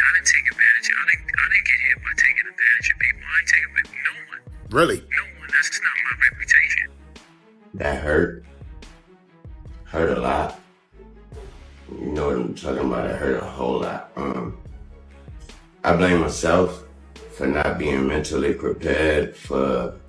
I didn't take advantage. I didn't get here by taking advantage of people. I ain't taking advantage of no one. Really? No one. That's not my reputation. That hurt. Hurt a lot. You know what I'm talking about? It hurt a whole lot. I blame myself for not being mentally prepared for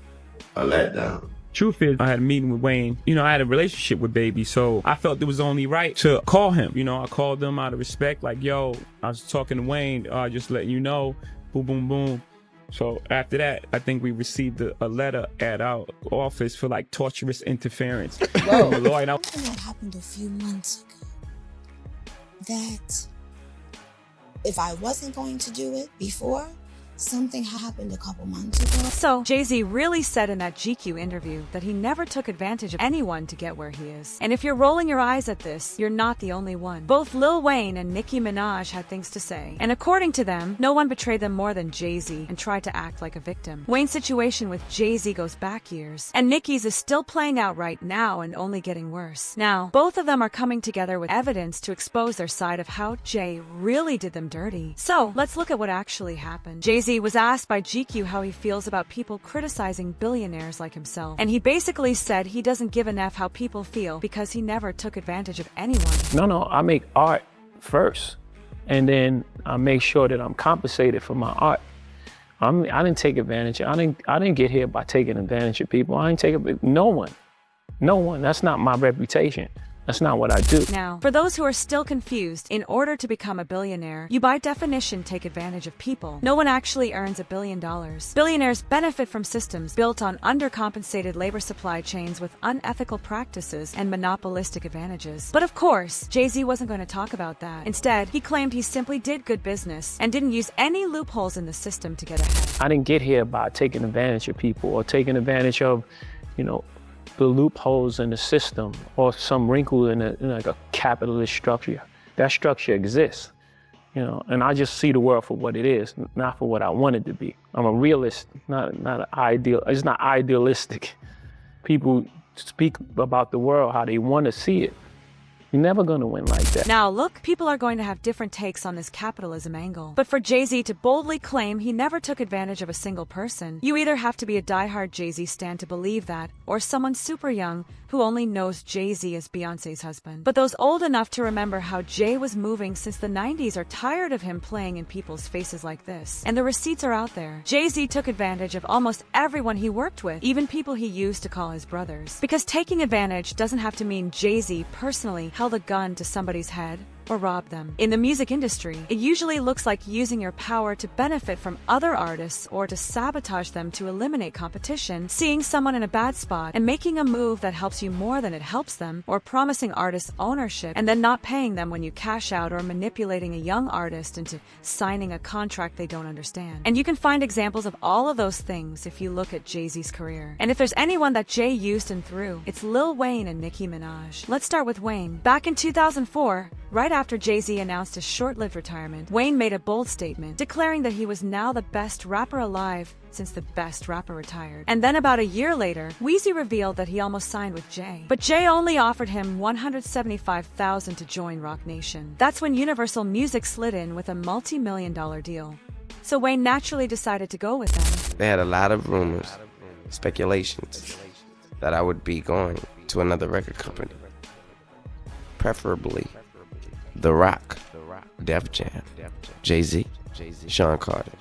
a letdown. Truth is, I had a meeting with Wayne. You know, I had a relationship with Baby, so I felt it was only right to call him. You know, I called him out of respect, like, yo, I was talking to Wayne, just letting you know, boom, boom, boom. So after that, I think we received a letter at our office for like torturous interference. Whoa. Something that happened a few months ago that if I wasn't going to do it before, something happened a couple months ago. So, Jay-Z really said in that GQ interview that he never took advantage of anyone to get where he is. And if you're rolling your eyes at this, you're not the only one. Both Lil Wayne and Nicki Minaj had things to say. And according to them, no one betrayed them more than Jay-Z and tried to act like a victim. Wayne's situation with Jay-Z goes back years, and Nicki's is still playing out right now and only getting worse. Now, both of them are coming together with evidence to expose their side of how Jay really did them dirty. So, let's look at what actually happened. Jay-Z was asked by GQ how he feels about people criticizing billionaires like himself, and he basically said he doesn't give an F how people feel because he never took advantage of anyone. No, I make art first, and then I make sure that I'm compensated for my art. I didn't take advantage. I didn't get here by taking advantage of people. I ain't taking no one. That's not my reputation. That's not what I do. Now, for those who are still confused, in order to become a billionaire, you by definition take advantage of people. No one actually earns $1 billion. Billionaires benefit from systems built on undercompensated labor supply chains with unethical practices and monopolistic advantages. But of course, Jay-Z wasn't going to talk about that. Instead, he claimed he simply did good business and didn't use any loopholes in the system to get ahead. I didn't get here by taking advantage of people or taking advantage of, the loopholes in the system or some wrinkle in like a capitalist structure. That structure exists, and I just see the world for what it is, not for what I want it to be. I'm a realist, not an ideal. It's not idealistic. People speak about the world how they want to see it. You're never going to win like that. Now look, people are going to have different takes on this capitalism angle. But for Jay-Z to boldly claim he never took advantage of a single person, you either have to be a diehard Jay-Z stan to believe that, or someone super young who only knows Jay-Z as Beyonce's husband. But those old enough to remember how Jay was moving since the 90s are tired of him playing in people's faces like this. And the receipts are out there. Jay-Z took advantage of almost everyone he worked with, even people he used to call his brothers. Because taking advantage doesn't have to mean Jay-Z personally held a gun to somebody's head or rob them. In the music industry, it usually looks like using your power to benefit from other artists or to sabotage them to eliminate competition, seeing someone in a bad spot and making a move that helps you more than it helps them, or promising artists ownership and then not paying them when you cash out, or manipulating a young artist into signing a contract they don't understand. And you can find examples of all of those things if you look at Jay-Z's career. And if there's anyone that Jay used and threw, it's Lil Wayne and Nicki Minaj. Let's start with Wayne. Back in 2004, right after Jay-Z announced his short-lived retirement, Wayne made a bold statement, declaring that he was now the best rapper alive since the best rapper retired. And then about a year later, Weezy revealed that he almost signed with Jay. But Jay only offered him $175,000 to join Roc Nation. That's when Universal Music slid in with a multi-million-dollar deal. So Wayne naturally decided to go with them. They had a lot of rumors, speculations, that I would be going to another record company. Preferably The Rock, Def Jam, Jay-Z, Sean Carter,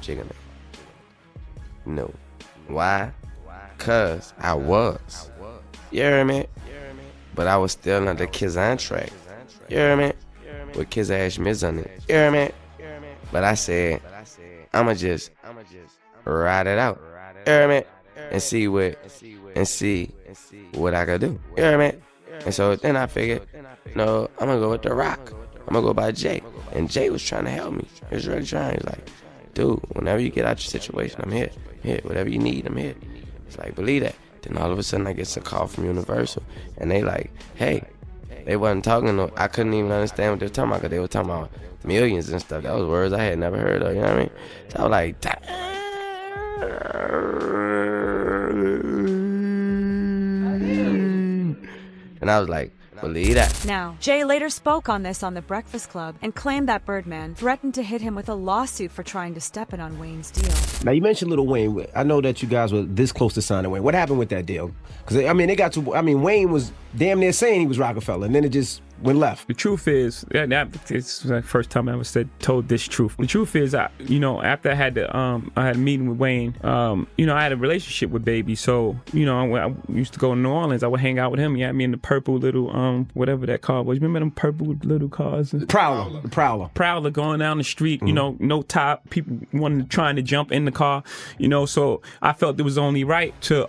Jigga Man. No. Why? Cause I was. You hear me? But I was still under Kizan track. You hear me? With Kizash Miz on it. You hear me? But I said, I'ma just ride it out. You hear me? And see what I could do. You hear me? And so then I figured, no, I'm gonna go with The Rock. I'm gonna go by Jay. And Jay was trying to help me. He was really trying. He's like, dude, whenever you get out your situation, I'm here. Whatever you need, I'm here. It's like, believe that. Then all of a sudden I get a call from Universal. And they like, hey, they wasn't talking, I couldn't even understand what they were talking about, because they were talking about millions and stuff. That was words I had never heard of, you know what I mean? So I was like, and I was like, Believe that. Now, Jay later spoke on this on The Breakfast Club and claimed that Birdman threatened to hit him with a lawsuit for trying to step in on Wayne's deal. Now, you mentioned Lil Wayne. I know that you guys were this close to signing Wayne. What happened with that deal? Because, I mean, Wayne was damn near saying he was Rockefeller, and then it just went left. The truth is, it's the first time I ever told this truth. The truth is, after I had a meeting with Wayne, I had a relationship with Baby. So, I used to go to New Orleans. I would hang out with him. He had me in the purple little, whatever that car was. Remember them purple little cars? Prowler going down the street, no top. People trying to jump in the car, so I felt it was only right to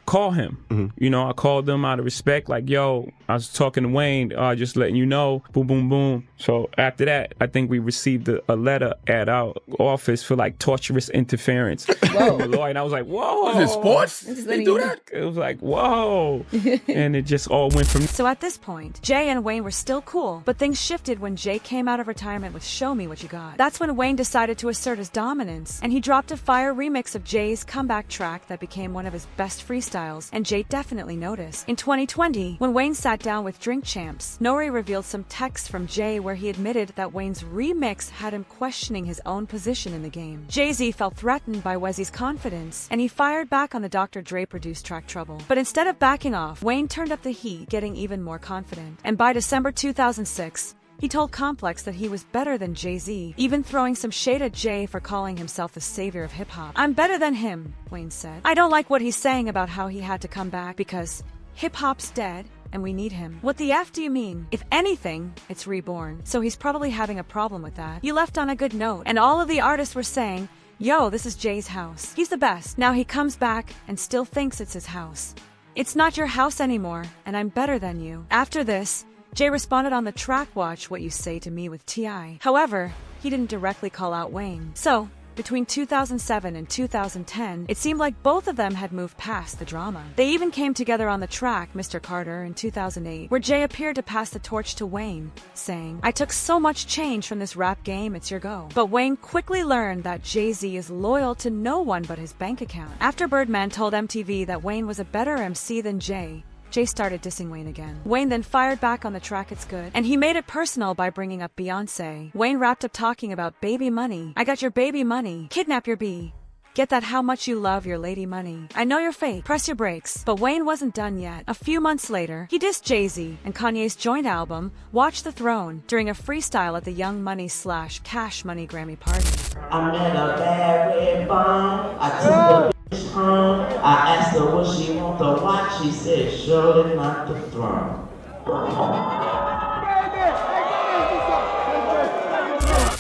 call him. Mm-hmm. I called him out of respect, like, yo, I was talking to Wayne, just letting you know, boom, boom, boom. So after that, I think we received a letter at our office for like torturous interference. Whoa. From a lawyer, and I was like, whoa. Was it sports? They do that? It was like, whoa. And it just all went from... So at this point, Jay and Wayne were still cool, but things shifted when Jay came out of retirement with Show Me What You Got. That's when Wayne decided to assert his dominance, and he dropped a fire remix of Jay's comeback track that became one of his best freestyles, and Jay definitely noticed. In 2020, when Wayne sat down with Drink Champs, Nori revealed some texts from Jay where he admitted that Wayne's remix had him questioning his own position in the game. Jay-Z felt threatened by Wezzy's confidence, and he fired back on the Dr. Dre-produced track Trouble. But instead of backing off, Wayne turned up the heat, getting even more confident. And by December 2006, he told Complex that he was better than Jay-Z, even throwing some shade at Jay for calling himself the savior of hip-hop. "I'm better than him," Wayne said. "I don't like what he's saying about how he had to come back because hip-hop's dead and we need him." "What the F do you mean? If anything, it's reborn." So he's probably having a problem with that. You left on a good note, and all of the artists were saying, yo, this is Jay's house. He's the best. Now he comes back and still thinks it's his house. "It's not your house anymore, and I'm better than you." After this, Jay responded on the track Watch What You Say to Me with T.I. However, he didn't directly call out Wayne. So, between 2007 and 2010, it seemed like both of them had moved past the drama. They even came together on the track Mr. Carter in 2008, where Jay appeared to pass the torch to Wayne, saying, "I took so much change from this rap game, it's your go." But Wayne quickly learned that Jay-Z is loyal to no one but his bank account. After Birdman told MTV that Wayne was a better MC than Jay started dissing Wayne again. Wayne then fired back on the track It's Good, and he made it personal by bringing up Beyonce. Wayne wrapped up talking about baby money. "I got your baby money. Kidnap your bee. Get that how much you love your lady money. I know you're fake. Press your brakes." But Wayne wasn't done yet. A few months later, he dissed Jay-Z and Kanye's joint album, Watch the Throne, during a freestyle at the Young Money / Cash Money Grammy party. I'm in a bad red bomb. I took the bitch home. I asked her what she want to watch. She said, surely not the throne.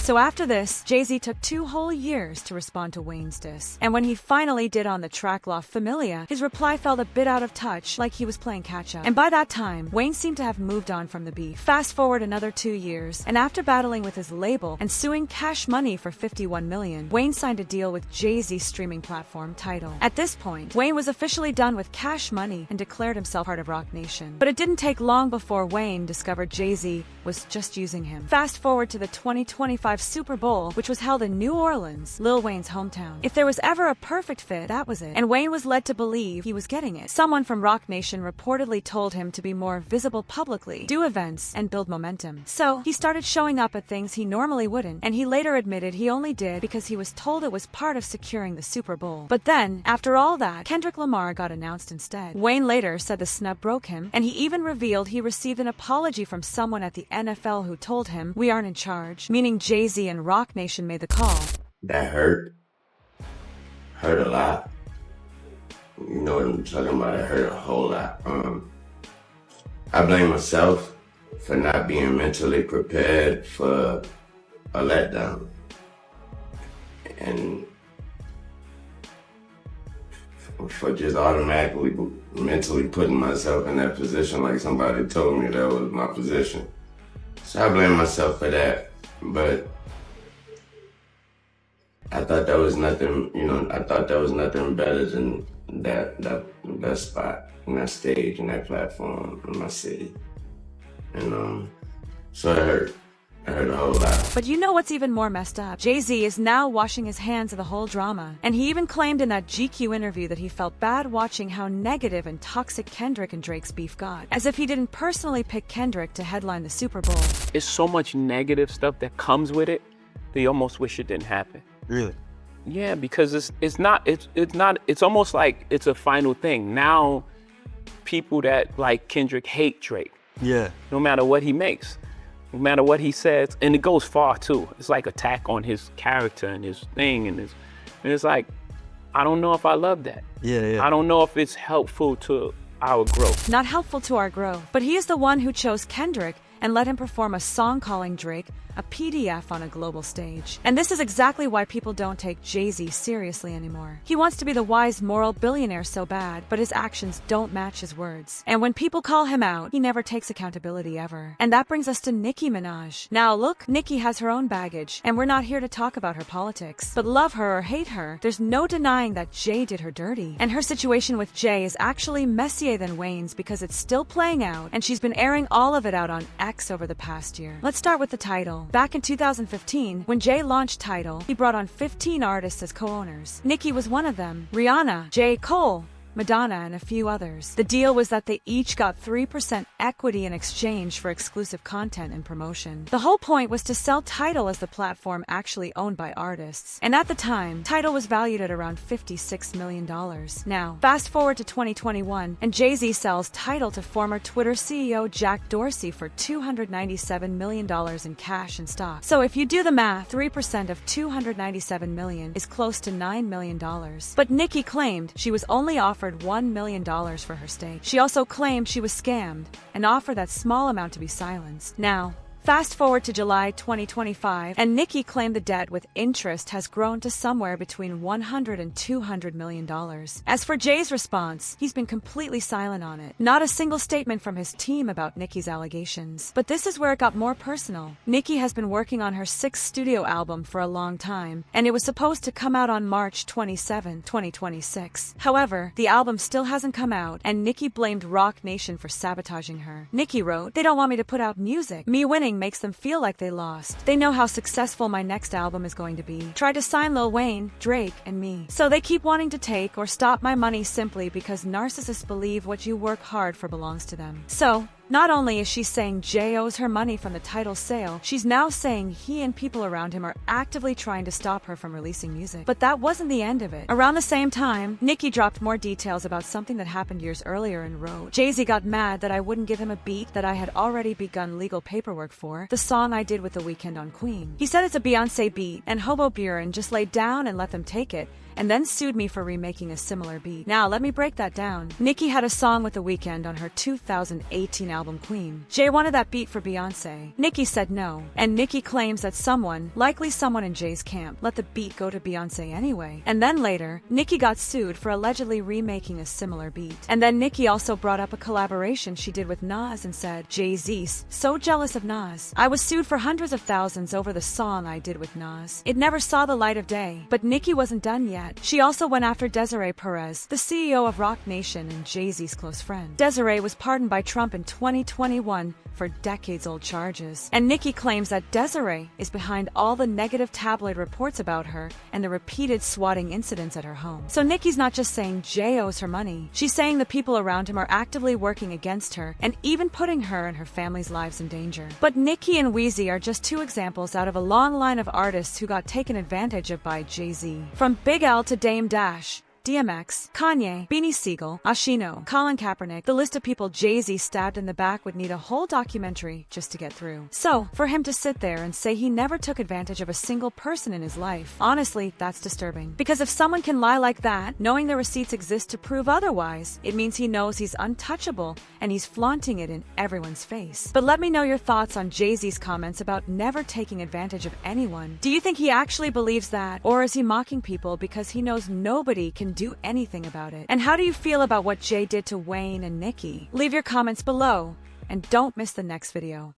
So after this, Jay-Z took 2 whole years to respond to Wayne's diss. And when he finally did on the track La Familia, his reply felt a bit out of touch, like he was playing catch-up. And by that time, Wayne seemed to have moved on from the beef. Fast forward another 2 years, and after battling with his label and suing Cash Money for $51 million, Wayne signed a deal with Jay-Z's streaming platform, Tidal. At this point, Wayne was officially done with Cash Money and declared himself part of Roc Nation. But it didn't take long before Wayne discovered Jay-Z was just using him. Fast forward to the 2025 Super Bowl, which was held in New Orleans, Lil Wayne's hometown. If there was ever a perfect fit, that was it. And Wayne was led to believe he was getting it. Someone from Roc Nation reportedly told him to be more visible publicly, do events, and build momentum. So, he started showing up at things he normally wouldn't, and he later admitted he only did because he was told it was part of securing the Super Bowl. But then, after all that, Kendrick Lamar got announced instead. Wayne later said the snub broke him, and he even revealed he received an apology from someone at the NFL who told him, "We aren't in charge," meaning Jay-Z and Roc Nation made the call. That hurt. Hurt a lot. You know what I'm talking about? It hurt a whole lot. I blame myself for not being mentally prepared for a letdown. And for just automatically mentally putting myself in that position like somebody told me that was my position. So I blame myself for that. But I thought that was nothing, I thought that was nothing better than that spot, and that stage, and that platform in my city. And so it hurt. I heard a whole lot. But you know what's even more messed up? Jay-Z is now washing his hands of the whole drama. And he even claimed in that GQ interview that he felt bad watching how negative and toxic Kendrick and Drake's beef got. As if he didn't personally pick Kendrick to headline the Super Bowl. It's so much negative stuff that comes with it that you almost wish it didn't happen. Really? Yeah, because it's almost like it's a final thing. Now people that like Kendrick hate Drake. Yeah. No matter what he makes. No matter what he says, and it goes far too. It's like attack on his character and his thing, and it's like, I don't know if I love that. Yeah. I don't know if it's helpful to our growth. Not helpful to our growth, but he is the one who chose Kendrick and let him perform a song calling Drake a PDF on a global stage. And this is exactly why people don't take Jay-Z seriously anymore. He wants to be the wise, moral billionaire so bad, but his actions don't match his words. And when people call him out, he never takes accountability ever. And that brings us to Nicki Minaj. Now look, Nicki has her own baggage, and we're not here to talk about her politics. But love her or hate her, there's no denying that Jay did her dirty. And her situation with Jay is actually messier than Wayne's because it's still playing out, and she's been airing all of it out on X over the past year. Let's start with the title. Back in 2015, when Jay launched Tidal, he brought on 15 artists as co-owners. Nicki was one of them. Rihanna, J. Cole, Madonna, and a few others. The deal was that they each got 3% equity in exchange for exclusive content and promotion. The whole point was to sell Tidal as the platform actually owned by artists. And at the time, Tidal was valued at around $56 million. Now, fast forward to 2021, and Jay-Z sells Tidal to former Twitter CEO Jack Dorsey for $297 million in cash and stock. So if you do the math, 3% of $297 million is close to $9 million. But Nicki claimed she was only offered $1 million for her stake. She also claimed she was scammed and offered that small amount to be silenced. Now, fast forward to July 2025, and Nicki claimed the debt with interest has grown to somewhere between $100 and $200 million. As for Jay's response, he's been completely silent on it. Not a single statement from his team about Nicki's allegations. But this is where it got more personal. Nicki has been working on her 6th studio album for a long time, and it was supposed to come out on March 27, 2026. However, the album still hasn't come out, and Nicki blamed Roc Nation for sabotaging her. Nicki wrote, "They don't want me to put out music. Me winning makes them feel like they lost. They know how successful my next album is going to be. Tried to sign Lil Wayne, Drake, and me. So they keep wanting to take or stop my money simply because narcissists believe what you work hard for belongs to them." So, not only is she saying Jay owes her money from the Tidal sale, she's now saying he and people around him are actively trying to stop her from releasing music. But that wasn't the end of it. Around the same time, Nicki dropped more details about something that happened years earlier and wrote, "Jay-Z got mad that I wouldn't give him a beat that I had already begun legal paperwork for, the song I did with The Weeknd on Queen. He said it's a Beyonce beat, and Hobo Buren just laid down and let them take it, and then sued me for remaking a similar beat." Now, let me break that down. Nicki had a song with The Weeknd on her 2018 album Queen. Jay wanted that beat for Beyonce. Nicki said no, and Nicki claims that someone, likely someone in Jay's camp, let the beat go to Beyonce anyway. And then later, Nicki got sued for allegedly remaking a similar beat. And then Nicki also brought up a collaboration she did with Nas and said, "Jay-Z's so jealous of Nas. I was sued for hundreds of thousands over the song I did with Nas. It never saw the light of day." But Nicki wasn't done yet. She also went after Desiree Perez, the CEO of Roc Nation and Jay-Z's close friend. Desiree was pardoned by Trump in 2021 for decades-old charges. And Nicki claims that Desiree is behind all the negative tabloid reports about her and the repeated swatting incidents at her home. So Nicki's not just saying Jay owes her money. She's saying the people around him are actively working against her and even putting her and her family's lives in danger. But Nicki and Weezy are just two examples out of a long line of artists who got taken advantage of by Jay-Z. From Big L to Dame Dash, DMX, Kanye, Beanie Siegel, Ashino, Colin Kaepernick, the list of people Jay-Z stabbed in the back would need a whole documentary just to get through. So, for him to sit there and say he never took advantage of a single person in his life, honestly, that's disturbing. Because if someone can lie like that, knowing the receipts exist to prove otherwise, it means he knows he's untouchable and he's flaunting it in everyone's face. But let me know your thoughts on Jay-Z's comments about never taking advantage of anyone. Do you think he actually believes that, or is he mocking people because he knows nobody can do anything about it? And how do you feel about what Jay did to Wayne and Nicki? Leave your comments below, and don't miss the next video.